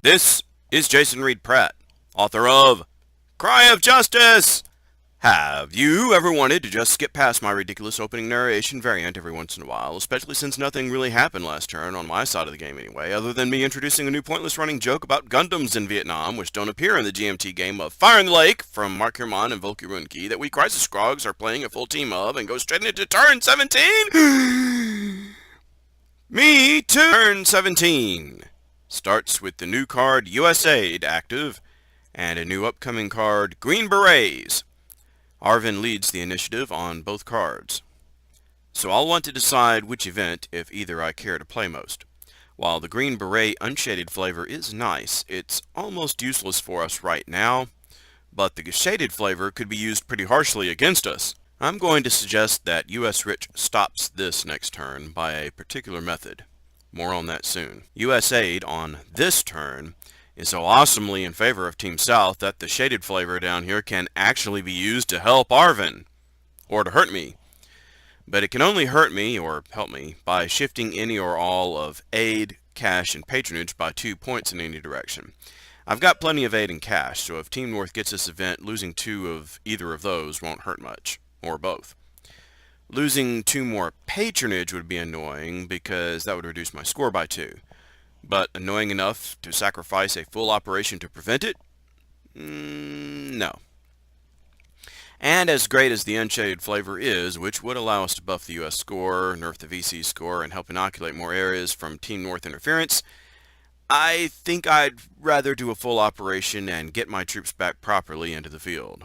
This is Jason Reed Pratt, author of Cry of Justice! Have you ever wanted to just skip past my ridiculous opening narration variant every once in a while, especially since nothing really happened last turn, on my side of the game anyway, other than me introducing a new pointless running joke about Gundams in Vietnam, which don't appear in the GMT game of Fire in the Lake from Mark Herman and Volky Ruhnke, that we Crisis Grogs are playing a full team of, and go straight into turn 17? Me too! Turn 17 starts with the new card USA active, and a new upcoming card Green Berets. ARVN leads the initiative on both cards. So I'll want to decide which event, if either, I care to play most. While the Green Beret unshaded flavor is nice, it's almost useless for us right now, but the shaded flavor could be used pretty harshly against us. I'm going to suggest that US Rich stops this next turn by a particular method. More on that soon. US Aid on this turn is so awesomely in favor of Team South that the shaded flavor down here can actually be used to help ARVN, or to hurt me. But it can only hurt me, or help me, by shifting any or all of aid, cash, and patronage by 2 points in any direction. I've got plenty of aid and cash, so if Team North gets this event, losing 2 of either of those won't hurt much, or both. Losing 2 more patronage would be annoying, because that would reduce my score by 2. But annoying enough to sacrifice a full operation to prevent it? No. And as great as the unshaded flavor is, which would allow us to buff the US score, nerf the VC score, and help inoculate more areas from Team North interference, I think I'd rather do a full operation and get my troops back properly into the field.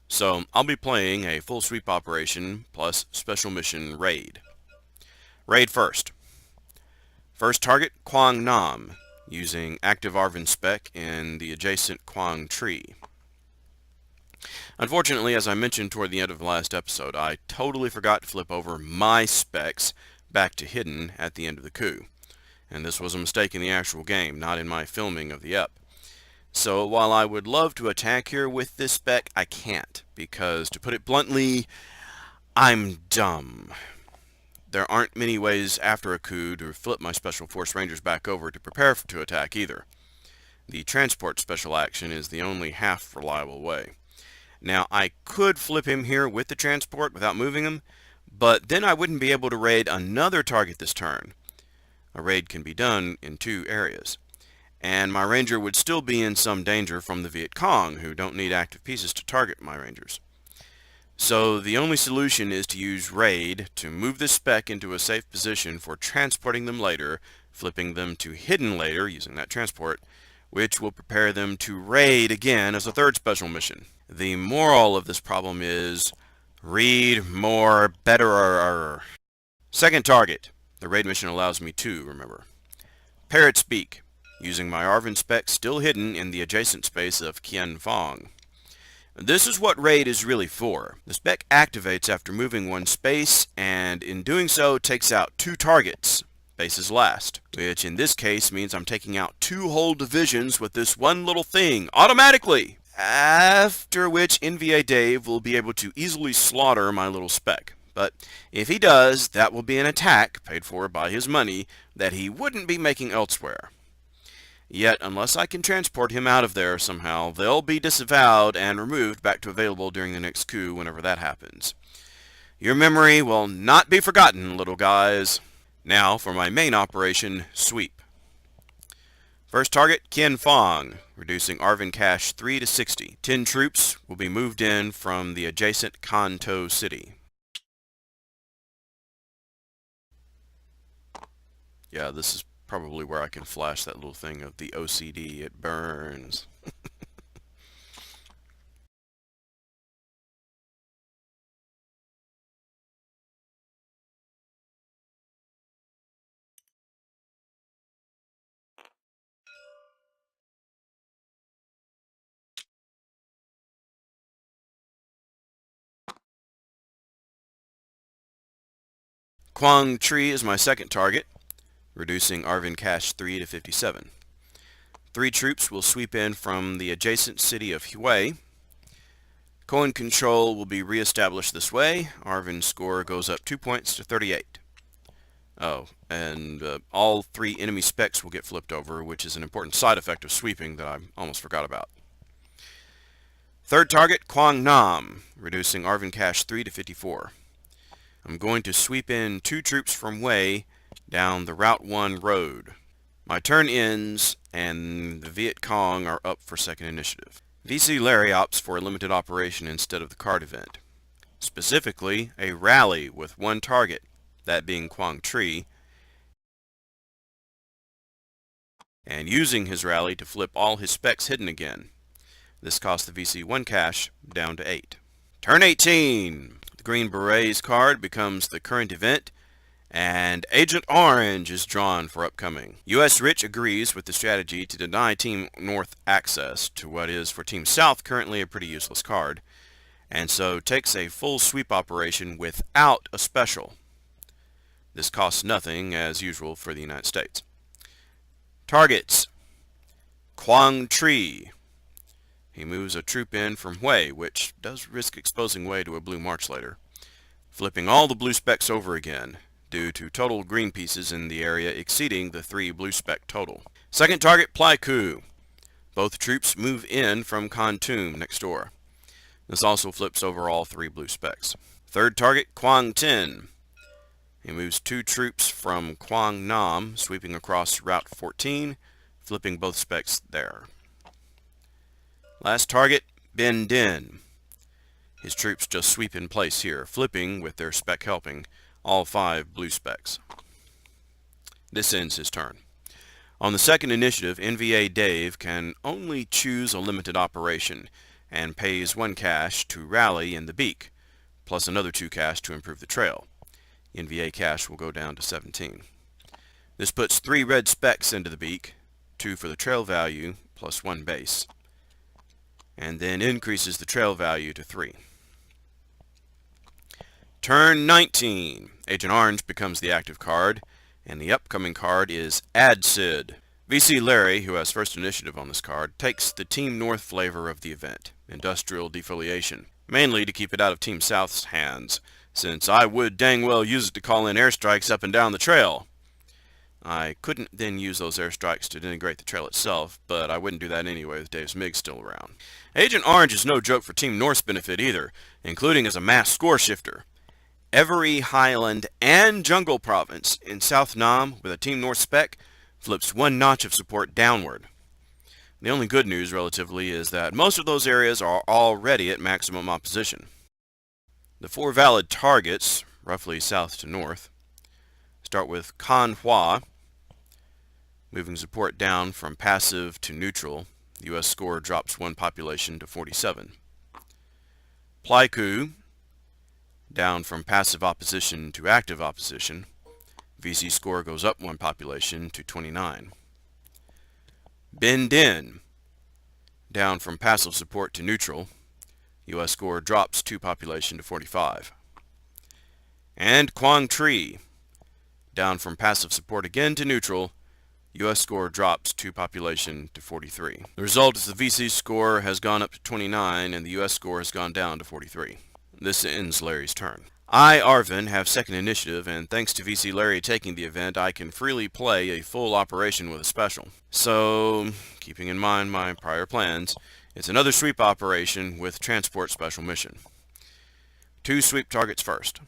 So I'll be playing a full sweep operation plus special mission raid. Raid first. First target, Quang Nam, using active ARVN spec in the adjacent Quang tree. Unfortunately, as I mentioned toward the end of the last episode, I totally forgot to flip over my specs back to hidden at the end of the coup. And this was a mistake in the actual game, not in my filming of the ep. So while I would love to attack here with this spec, I can't, because to put it bluntly, I'm dumb. There aren't many ways after a coup to flip my Special Force Rangers back over to prepare to attack either. The transport special action is the only half reliable way. Now, I could flip him here with the transport without moving him, but then I wouldn't be able to raid another target this turn. A raid can be done in 2 areas. And my Ranger would still be in some danger from the Viet Cong, who don't need active pieces to target my Rangers. So the only solution is to use raid to move this spec into a safe position for transporting them later, flipping them to hidden later using that transport, which will prepare them to raid again as a 3rd special mission. The moral of this problem is read more better. Second target. The raid mission allows me to, remember. Parrot's Beak, using my ARVN spec still hidden in the adjacent space of Kien Phong. This is what raid is really for. The spec activates after moving 1 space, and in doing so takes out 2 targets, bases last, which in this case means I'm taking out 2 whole divisions with this one little thing, automatically! After which NVA-Dave will be able to easily slaughter my little spec. But if he does, that will be an attack, paid for by his money, that he wouldn't be making elsewhere. Yet, unless I can transport him out of there somehow, they'll be disavowed and removed back to available during the next coup whenever that happens. Your memory will not be forgotten, little guys. Now for my main operation, Sweep. First target, Kien Phong, reducing ARVN cash 3 to 60. 10 troops will be moved in from the adjacent Kanto city. Yeah, this is probably where I can flash that little thing of the OCD. It burns. Quang Tree is my second target, reducing ARVN cash 3 to 57. 3 troops will sweep in from the adjacent city of Hue. Cohen control will be reestablished this way. ARVN score goes up 2 points to 38. Oh, and all 3 enemy specs will get flipped over, which is an important side effect of sweeping that I almost forgot about. Third target, Quang Nam, reducing ARVN cash 3 to 54. I'm going to sweep in 2 troops from Wei down the Route 1 road. My turn ends, and the Viet Cong are up for second initiative. VC Larry opts for a limited operation instead of the card event. Specifically, a rally with 1 target, that being Quang Tri, and using his rally to flip all his specs hidden again. This cost the VC 1 cash down to 8. Turn 18! The Green Berets card becomes the current event, and Agent Orange is drawn for upcoming. US Rich agrees with the strategy to deny Team North access to what is for Team South currently a pretty useless card, and so takes a full sweep operation without a special. This costs nothing, as usual for the United States. Targets: Quang Tri. He moves a troop in from Hue, which does risk exposing Hue to a blue march later, flipping all the blue specs over again, due to total green pieces in the area exceeding the 3 blue spec total. Second target, Pleiku. Both troops move in from Kontum next door. This also flips over all 3 blue specs. Third target, Quang Tin. He moves 2 troops from Quang Nam, sweeping across Route 14, flipping both specs there. Last target, Bin Din. His troops just sweep in place here, flipping, with their spec helping, all 5 blue specs. This ends his turn. On the second initiative, NVA-Dave can only choose a limited operation, and pays 1 cash to rally in the beak, plus another 2 cash to improve the trail. NVA cash will go down to 17. This puts 3 red specs into the beak, 2 for the trail value, plus 1 base, and then increases the trail value to 3. Turn 19. Agent Orange becomes the active card, and the upcoming card is AdSid. VC Larry, who has first initiative on this card, takes the Team North flavor of the event, industrial defoliation, mainly to keep it out of Team South's hands, since I would dang well use it to call in airstrikes up and down the trail. I couldn't then use those airstrikes to denigrate the trail itself, but I wouldn't do that anyway with Dave's MiG still around. Agent Orange is no joke for Team North's benefit either, including as a mass score shifter. Every Highland and Jungle province in South Nam with a Team North spec flips 1 notch of support downward. The only good news relatively is that most of those areas are already at maximum opposition. The 4 valid targets, roughly south to north, start with Kan Hua, moving support down from passive to neutral. The US score drops 1 population to 47. Pleiku, down from passive opposition to active opposition. VC score goes up 1 population to 29. Bin Din, down from passive support to neutral. US score drops 2 population to 45. And Quang Tri, down from passive support again to neutral. US score drops 2 population to 43. The result is the VC score has gone up to 29 and the US score has gone down to 43. This ends Larry's turn. I, ARVN, have second initiative, and thanks to VC Larry taking the event, I can freely play a full operation with a special. So, keeping in mind my prior plans, it's another sweep operation with transport special mission. 2 sweep targets first.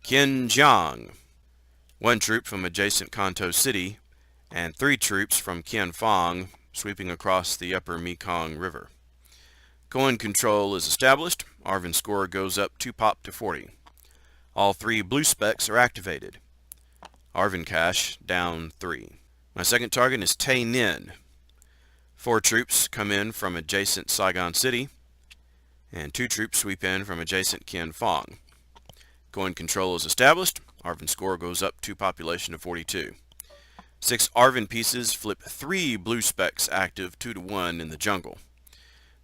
Qianjiang, 1 troop from adjacent Kanto City, and 3 troops from Qianfang sweeping across the upper Mekong River. Cohen control is established. ARVN score goes up 2 pop to 40. All 3 blue specs are activated. ARVN cash down 3. My second target is Tay Nin. 4 troops come in from adjacent Saigon City, and 2 troops sweep in from adjacent Qianfang. Cohen control is established. ARVN score goes up 2 population to 42. 6 ARVN pieces flip 3 blue specs active 2 to 1 in the jungle.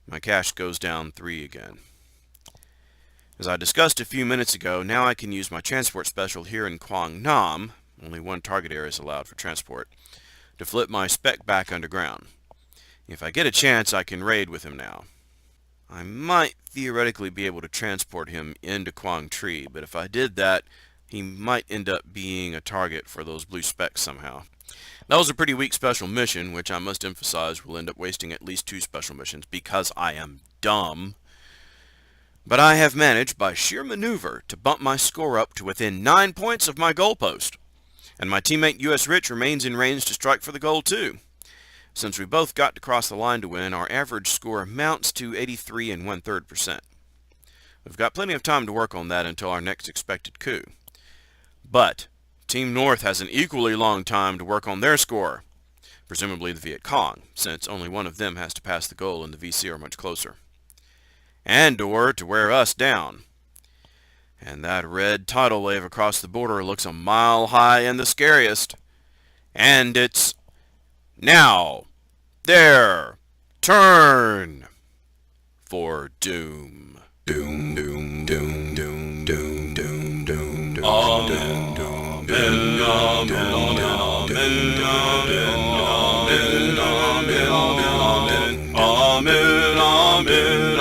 My cash goes down 3 again. As I discussed a few minutes ago, now I can use my transport special here in Quang Nam. Only 1 target area is allowed for transport, to flip my spec back underground. If I get a chance, I can raid with him now. I might theoretically be able to transport him into Quang Tri, but if I did that, he might end up being a target for those blue specks somehow. That was a pretty weak special mission, which I must emphasize will end up wasting at least 2 special missions because I am dumb. But I have managed by sheer maneuver to bump my score up to within 9 points of my goalpost. And my teammate US Rich remains in range to strike for the goal too. Since we both got to cross the line to win, our average score amounts to 83 1/3%. We've got plenty of time to work on that until our next expected coup. But Team North has an equally long time to work on their score, presumably the Viet Cong, since only one of them has to pass the goal and the VC are much closer. And/or to wear us down. And that red tidal wave across the border looks a mile high and the scariest. And it's now their turn for doom. Doom, doom, doom, doom, doom, doom, doom, doom. Amen, amen, amen, amen, amen, amen, amen, amen, amen, amen.